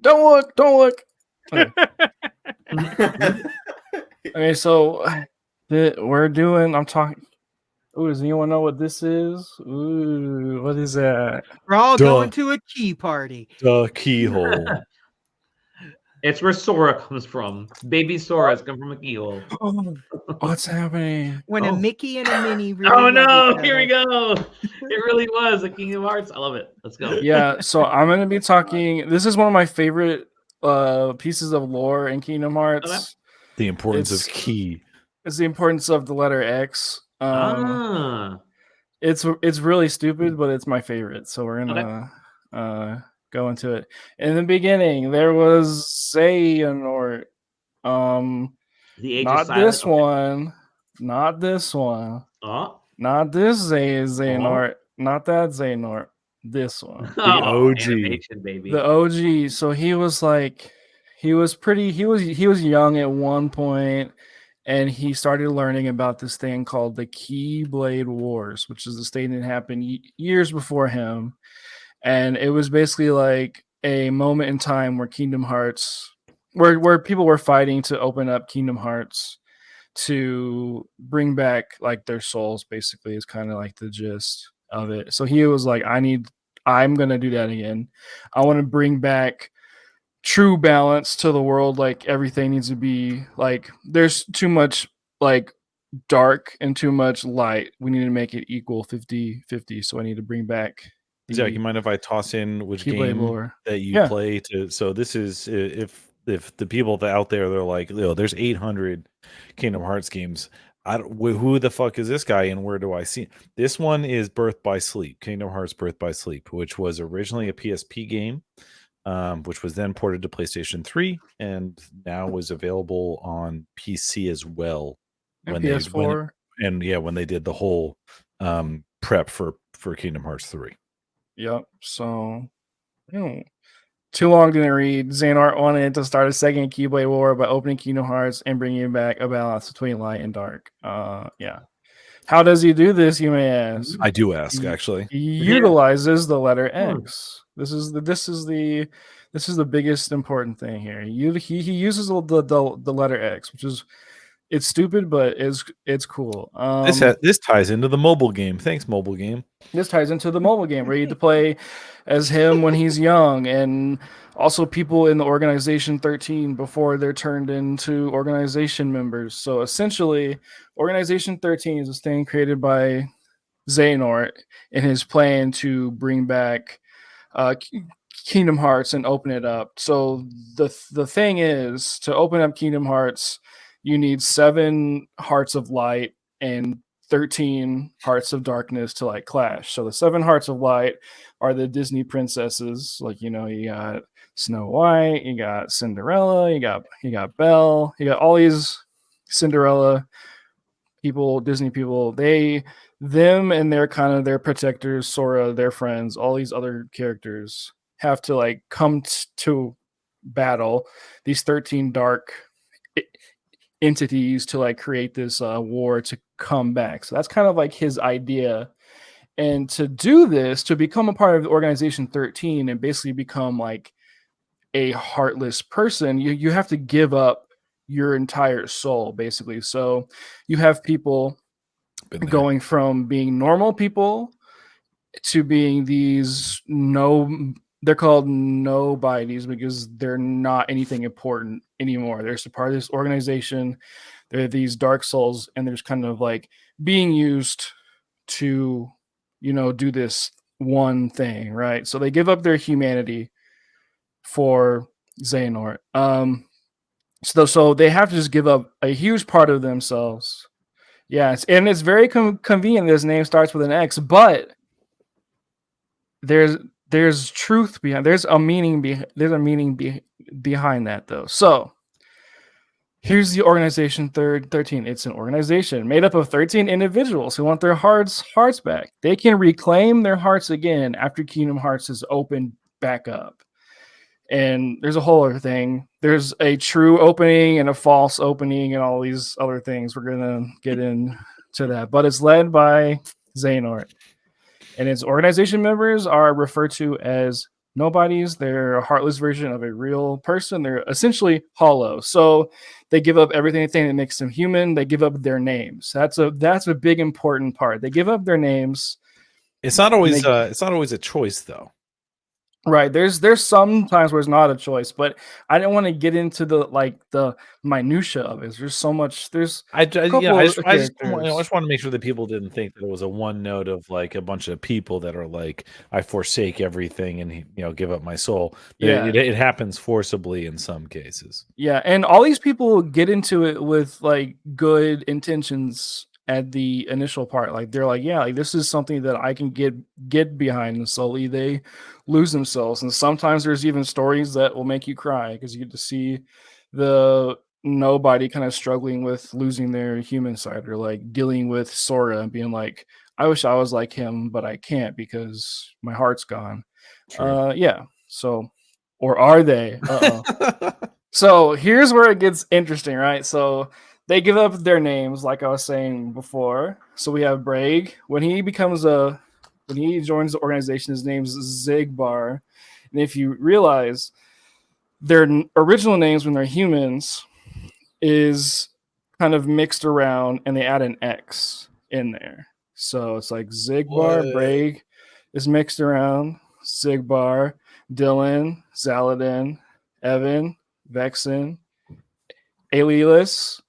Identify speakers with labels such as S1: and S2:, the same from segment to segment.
S1: Don't look. Don't look. Okay. Okay. So we're doing. I'm talking. Ooh, does anyone know what this is? Ooh, what is that?
S2: We're all
S3: Duh.
S2: going to a key party.
S3: The keyhole.
S4: It's where Sora comes from. Baby Sora's come from a keyhole.
S1: Oh, what's happening?
S2: When a
S4: Oh.
S2: Mickey and a Minnie really
S4: Oh
S2: love
S4: no!
S2: each
S4: Here we
S2: other.
S4: go. It really was a Kingdom Hearts. I love it. Let's go.
S1: Yeah. So I'm gonna be talking. This is one of my favorite pieces of lore in Kingdom Hearts.
S3: The importance
S1: It's-
S3: of key.
S1: It's the importance of the letter X.
S4: Ah.
S1: It's really stupid, but it's my favorite. So we're gonna go into it. In the beginning, there was Xehanort.
S4: The Age of
S1: Not
S4: Silence.
S1: this one. Not this one.
S4: Oh.
S1: Not this Xehanort. Not that Xehanort. This one.
S4: Oh,
S3: OG.
S4: animation, baby.
S1: The OG. So he was like, he was young at one point, and he started learning about this thing called the Keyblade Wars, which is this thing that happened years before him. And it was basically like a moment in time where Kingdom Hearts, where people were fighting to open up Kingdom Hearts to bring back like their souls, basically, is kind of like the gist of it. So he was like, I'm gonna do that again. I want to bring back true balance to the world. Like everything needs to be like, there's too much like dark and too much light. We need to make it equal 50-50. So I need to bring back
S3: Zach, you mind if I toss in which
S1: Keyblade
S3: game
S1: lore.
S3: that you
S1: Yeah.
S3: play to? So this is if the people out there, they're like, there's 800 Kingdom Hearts games. Who the fuck is this guy and where do I see? This one is Birth by Sleep, Kingdom Hearts Birth by Sleep, which was originally a PSP game, which was then ported to PlayStation 3 and now was available on PC as well.
S1: And PS4.
S3: When they did the whole prep for Kingdom Hearts 3.
S1: Yep. So, too long didn't read. Xehanort wanted to start a second Keyblade War by opening Kingdom Hearts and bringing back a balance between light and dark. Yeah. How does he do this, you may ask?
S3: I do ask, actually.
S1: He utilizes the letter X. This is the biggest important thing here. He uses the letter X, which is, it's stupid, but it's cool.
S3: This ties into the mobile game. Thanks, mobile game.
S1: This ties into the mobile game where you get to play as him when he's young, and also people in the Organization 13 before they're turned into organization members. So essentially, Organization 13 is this thing created by Xehanort in his plan to bring back Kingdom Hearts and open it up. So the thing is, to open up Kingdom Hearts, you need 7 hearts of light and 13 hearts of darkness to like clash. So the 7 hearts of light are the Disney princesses, like, you got Snow White, you got Cinderella, you got Belle, you got all these Cinderella people, Disney people. Them and their kind of their protectors, Sora, their friends, all these other characters have to like come to battle these 13 dark entities to like create this war to come back. So that's kind of like his idea. And to do this, to become a part of the Organization 13 and basically become like a heartless person, you have to give up your entire soul, basically. So you have people going from being normal people to being these they're called nobodies because they're not anything important anymore. They're just a part of this organization. They're these dark souls, and there's kind of like being used to, do this one thing, right? So they give up their humanity for Xehanort. So they have to just give up a huge part of themselves. Yes, and it's very convenient that his name starts with an X, but there's truth behind. There's a meaning behind that, though. So here's the Organization 13. It's an organization made up of 13 individuals who want their hearts back. They can reclaim their hearts again after Kingdom Hearts is opened back up. And there's a whole other thing. There's a true opening and a false opening and all these other things. We're going to get into that. But it's led by Xehanort. And its organization members are referred to as nobodies. They're a heartless version of a real person. They're essentially hollow. So they give up everything that makes them human. They give up their names. That's a big important part. They give up their names.
S3: It's not always
S1: They-
S3: it's not always a choice though.
S1: Right. There's some times where it's not a choice, but I didn't want to get into the minutia of it. There's so much. There's
S3: I
S1: a couple
S3: yeah,
S1: of
S3: I just
S1: characters.
S3: want to make sure that people didn't think that it was a one note of like a bunch of people that are like, I forsake everything and give up my soul.
S1: Yeah.
S3: It happens forcibly in some cases.
S1: Yeah, and all these people get into it with like good intentions at the initial part. Like they're like, yeah, like this is something that I can get behind, and slowly they lose themselves. And sometimes there's even stories that will make you cry because you get to see the nobody kind of struggling with losing their human side, or like dealing with Sora and being like, I wish I was like him, but I can't because my heart's gone.
S3: True.
S1: Yeah. So, or are they? So here's where it gets interesting, right? So they give up their names, like I was saying before. So we have Braig. When he joins the organization, his name's Zigbar. And if you realize their original names when they're humans is kind of mixed around, and they add an X in there. So it's like Zigbar,
S3: What?
S1: Braig is mixed around, Zigbar, Dylan, Zaladin, Evan, Vexen, Aelius,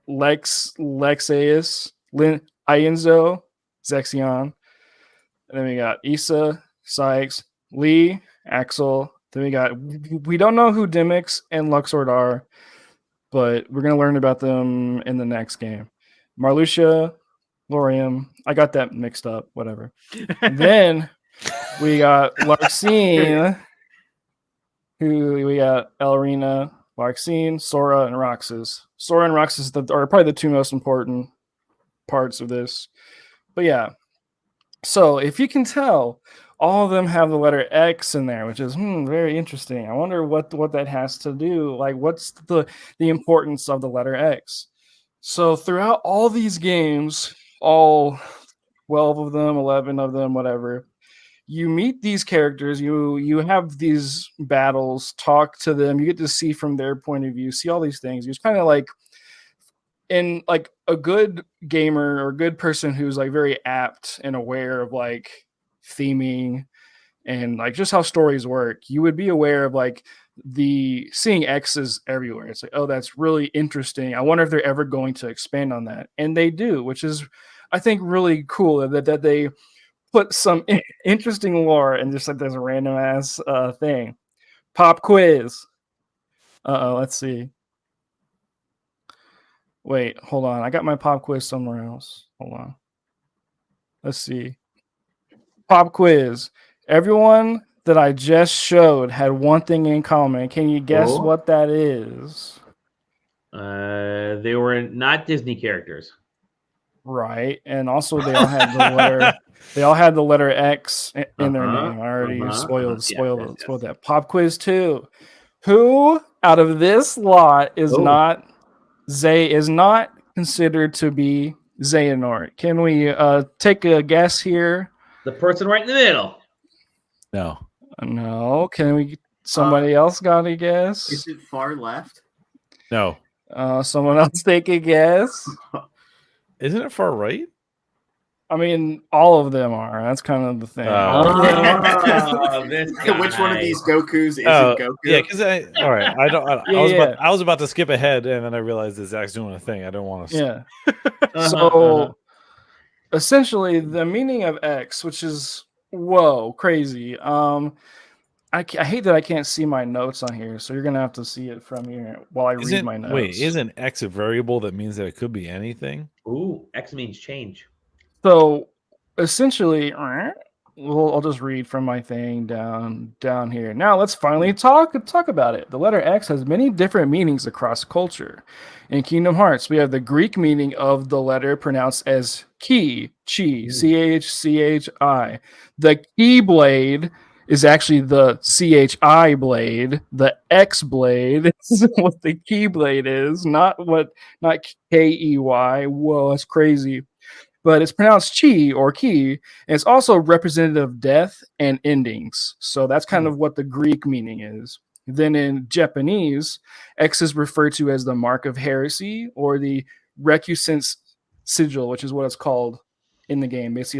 S1: Lexaeus, Ienzo, Zexion. And then we got Issa, Sykes, Lee, Axel. Then we don't know who Dimix and Luxord are, but we're gonna learn about them in the next game. Marluxia, Lorium. I got that mixed up, whatever. Then we got Larxene, who we got Elrina, Larxene, Sora, and Roxas. Sora and Roxas are probably the two most important parts of this. But yeah, so if you can tell, all of them have the letter X in there, which is very interesting. I wonder what that has to do. Like, what's the importance of the letter X? So throughout all these games, all 12 of them, 11 of them, whatever, you meet these characters, you have these battles, talk to them, you get to see from their point of view, see all these things. It's kind of like, in like a good gamer or a good person who's like very apt and aware of like theming and like just how stories work, you would be aware of like the seeing X's everywhere. It's like, oh, that's really interesting. I wonder if they're ever going to expand on that. And they do, which is, I think, really cool that they put some interesting lore and just like there's a random ass thing. Pop quiz. Let's see. Wait, hold on. I got my pop quiz somewhere else. Hold on. Let's see. Pop quiz. Everyone that I just showed had one thing in common. Can you guess what that is?
S4: They were not Disney characters.
S1: Right. And also they all had the letter they all had the letter X in their name. I already spoiled that. Pop quiz 2. Who out of this lot is not considered to be Xehanort? Can we take a guess here?
S4: The person right in the middle.
S3: No.
S1: Can we? Somebody else got a guess?
S5: Is it far left?
S3: No.
S1: Someone else take a guess.
S3: Isn't it far right?
S1: I mean, all of them are. That's kind of the thing.
S5: Which one of these Gokus isn't Goku?
S3: Yeah, because all right. I was about to skip ahead, and then I realized that Zach's doing a thing. I don't want to.
S1: Yeah. So essentially, the meaning of X, which is crazy. I hate that I can't see my notes on here, so you're gonna have to see it from here while I read my notes.
S3: Wait, isn't X a variable that means that it could be anything?
S4: Ooh, X means change.
S1: So essentially, I'll just read from my thing down here. Now let's finally talk about it. The letter X has many different meanings across culture. In Kingdom Hearts, we have the Greek meaning of the letter pronounced as chi, chhi. The Keyblade is actually the CHI blade. The X blade is what the Keyblade is, not KEY. Whoa, that's crazy. but it's pronounced chi or ki, and it's also representative of death and endings. So that's kind of what the Greek meaning is. Then in Japanese, X is referred to as the mark of heresy or the recusant sigil, which is what it's called in the game. It's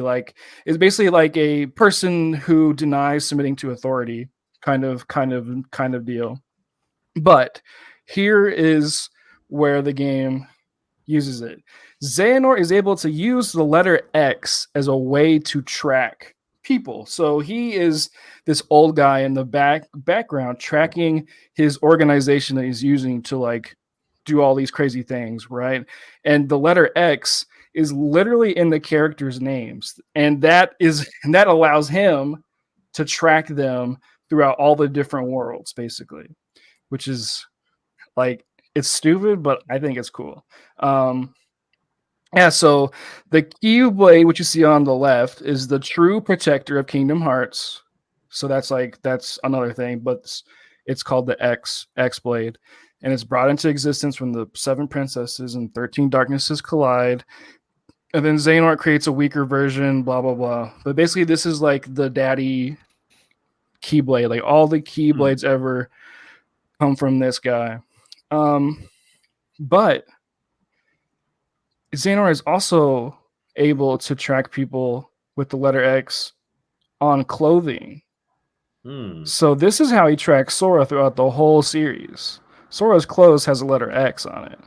S1: basically like a person who denies submitting to authority, kind of deal. But here is where the game uses it. Xehanort is able to use the letter X as a way to track people. So he is this old guy in the background tracking his organization that he's using to like do all these crazy things, right? And the letter X is literally in the characters' names, and that allows him to track them throughout all the different worlds, basically, which is like it's stupid, but I think it's cool. Yeah, so the Keyblade, which you see on the left, is the true protector of Kingdom Hearts. So that's another thing, but it's called the X Blade, and it's brought into existence when the 7 princesses and 13 darknesses collide. And then Xehanort creates a weaker version, blah blah blah. But basically, this is like the daddy Keyblade. Like all the Keyblades ever come from this guy. But Xehanort is also able to track people with the letter X on clothing. So this is how he tracks Sora throughout the whole series. Sora's clothes has a letter X on it.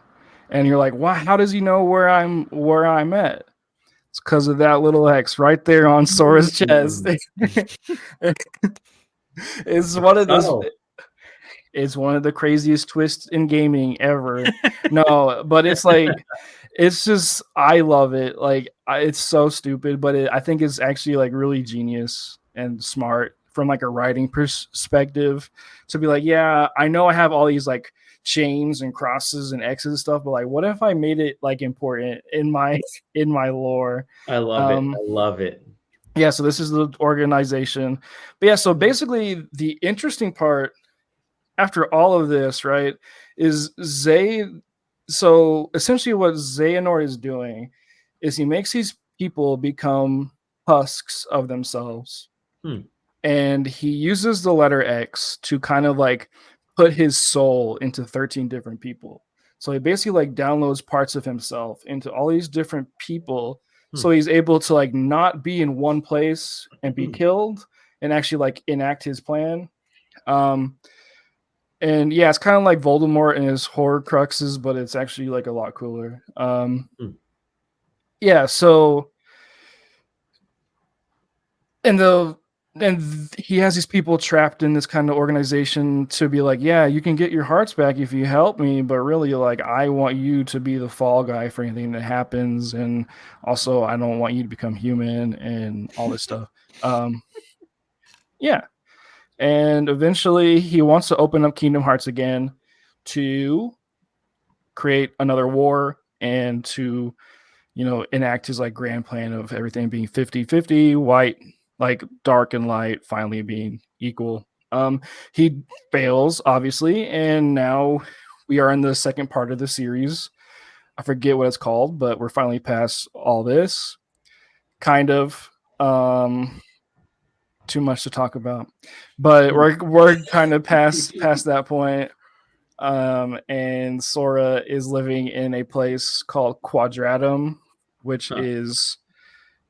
S1: And you're like, "Wow, how does he know where I'm at?" It's because of that little X right there on Sora's chest. It's one of those.
S4: Oh.
S1: It's one of the craziest twists in gaming ever. No, but it's like, it's just, I love it. Like, it's so stupid, but I think it's actually like really genius and smart from like a writing perspective to be like, yeah, I know I have all these like chains and crosses and X's and stuff, but like, what if I made it like important in my lore?
S4: I love it. I love it.
S1: Yeah, so this is the organization. But yeah, so basically the interesting part after all of this, right, is so essentially what Xehanort is doing is he makes these people become husks of themselves. And he uses the letter X to kind of like put his soul into 13 different people. So he basically like downloads parts of himself into all these different people. So he's able to like not be in one place and be killed and actually like enact his plan. And yeah, it's kind of like Voldemort and his horror cruxes, but it's actually like a lot cooler. Yeah, so and he has these people trapped in this kind of organization to be like, yeah, you can get your hearts back if you help me, but really, like, I want you to be the fall guy for anything that happens, and also I don't want you to become human and all this stuff. Yeah. And eventually he wants to open up Kingdom Hearts again to create another war and to, enact his like grand plan of everything being 50-50, white, like dark and light finally being equal. He fails, obviously, and now we are in the second part of the series. I forget what it's called, but we're finally past all this. Kind of. Too much to talk about, but we're kind of past that point. And Sora is living in a place called Quadratum, which is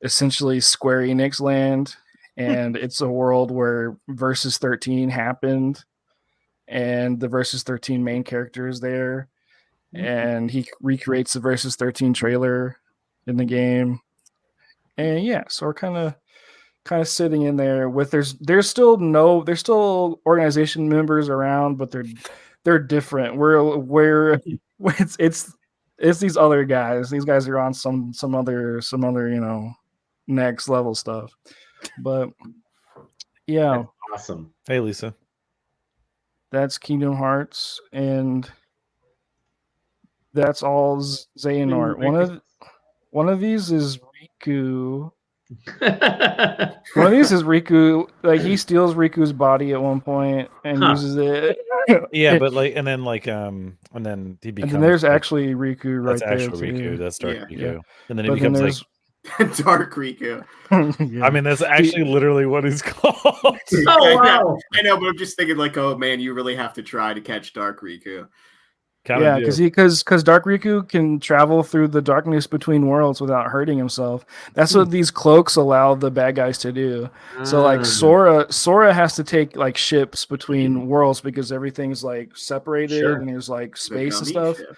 S1: essentially Square Enix land, and it's a world where Versus 13 happened, and the Versus 13 main character is there, and he recreates the Versus 13 trailer in the game. And yeah, so we're kind of sitting in there with there's still organization members around, but they're different. We're it's these other guys. These guys are on some other next level stuff. But yeah,
S4: That's awesome.
S3: Hey, Lisa.
S1: That's Kingdom Hearts, and that's all Xehanort. One of these is Riku. One of these is Riku. Like he steals Riku's body at one point and uses it.
S3: Yeah, but like, and then he becomes.
S1: And then there's actually Riku right
S3: that's
S1: there
S3: actual
S1: too.
S3: Riku. That's Dark
S5: Yeah.
S3: Riku.
S1: Yeah.
S3: And then he
S1: But then
S3: becomes like
S5: Dark Riku.
S1: Yeah.
S3: I mean, that's actually literally what he's called.
S4: Oh wow!
S5: I know, but I'm just thinking like, oh man, you really have to try to catch Dark Riku.
S3: Kinda
S1: yeah,
S3: do.
S1: because Dark Riku can travel through the darkness between worlds without hurting himself. That's what these cloaks allow the bad guys to do. So like Sora has to take like ships between worlds because everything's like separated
S4: Sure.
S1: and there's like
S5: The
S1: space and
S5: gummy
S1: stuff.
S5: ship.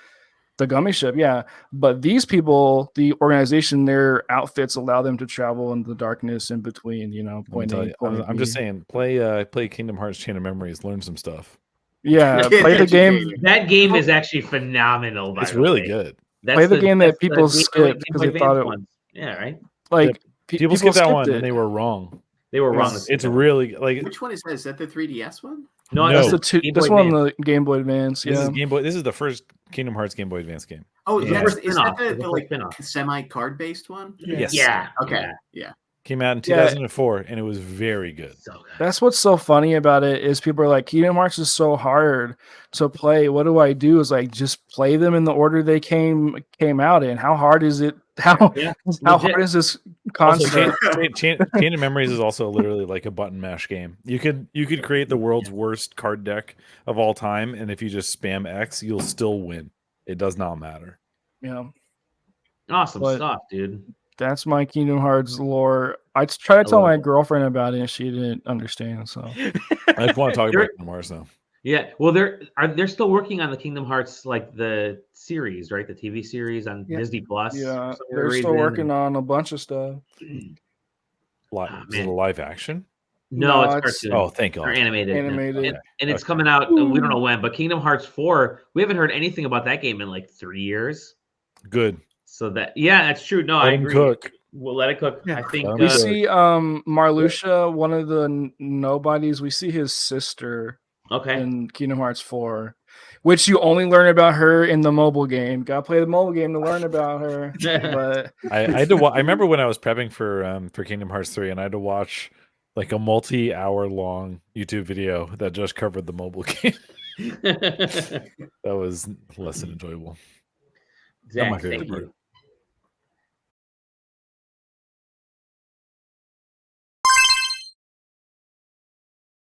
S1: The gummy ship, yeah. But these people, the organization, their outfits allow them to travel in the darkness in between. You know,
S3: Let me
S1: point
S3: tell
S1: A,
S3: you,
S1: point
S3: I'm just
S1: B.
S3: saying, play Kingdom Hearts Chain of Memories, learn some stuff.
S1: Yeah, play the game.
S5: Educated.
S4: That game is actually phenomenal. By
S3: It's
S4: the
S3: really
S4: way.
S3: good.
S1: Play the game that
S4: that's
S1: people
S4: Game Boy-
S1: skipped
S4: Game
S1: because
S4: Boy
S1: they thought
S4: Advance
S1: it
S4: ones. Yeah, right.
S1: like
S3: People skip that
S1: skipped
S3: one
S1: it.
S3: and they were wrong.
S4: They were wrong.
S3: It's really like
S5: Which one is that? Is that the 3DS one?
S4: no.
S3: No.
S1: That's
S4: That's
S1: the
S4: the
S1: two.
S4: Game
S1: This
S4: Boy
S1: one,
S4: Advance.
S1: the Game Boy Advance.
S3: this
S1: Yeah,
S3: is Game Boy. This is the first Kingdom Hearts Game Boy Advance game.
S5: Oh,
S4: Yeah.
S5: is that
S4: Spin-off.
S5: the,
S4: It's the
S5: the
S4: first
S5: like
S4: spin-off.
S5: semi card based one?
S3: Yes.
S4: Yeah.
S5: Okay,
S4: Yeah.
S5: yeah.
S3: Came out in
S1: Yeah.
S3: 2004 and it was very good.
S4: So good.
S1: that's what's so funny about it is people are like, Kingdom Hearts is so hard to play. What do I do? Is like just play them in the order they came out in. How hard is it? How
S4: Yeah,
S1: how
S4: legit.
S1: hard is this
S3: Also,
S1: concept?
S3: Chain of Memories is also literally like a button mash game. You could create the world's worst card deck of all time, and if you just spam X, you'll still win. It does not matter.
S1: Yeah,
S4: Awesome
S1: But-
S4: stuff, dude.
S1: that's my Kingdom Hearts lore. I tried to tell
S4: love
S1: my
S4: it.
S1: girlfriend about it, and she didn't understand. So
S3: I just want to talk
S4: There-
S3: about Kingdom Hearts now.
S4: Yeah, well, they're still working on the Kingdom Hearts like the series, right? The TV series on
S1: Yeah.
S4: Disney Plus.
S1: yeah,
S4: for some
S1: they're still
S4: reason.
S1: working on a bunch of stuff.
S4: Ah,
S3: Is it a
S4: man.
S3: live action?
S4: No,
S1: No,
S4: it's
S1: it's-
S4: cartoon.
S3: Oh, thank
S4: Or
S3: God.
S4: animated.
S1: Animated.
S4: And it's coming out. We don't know when, but Kingdom Hearts 4. We haven't heard anything about that game in like 3 years.
S3: Good.
S4: So yeah, that's true. No, I
S3: Let 'em
S4: agree.
S3: cook.
S4: We'll let it cook.
S2: Yeah.
S4: I think
S3: Let 'em
S1: We
S3: cook.
S1: see Marluxia, one of the nobodies. We see his sister
S4: okay.
S1: in Kingdom Hearts 4, which you only learn about her in the mobile game. Gotta play the mobile game to learn about her. But
S3: I had to. I remember when I was prepping for Kingdom Hearts 3, and I had to watch like a multi-hour long YouTube video that just covered the mobile game. That was less than enjoyable. Not my
S4: Zach,
S3: favorite
S4: thank
S3: part.
S4: you.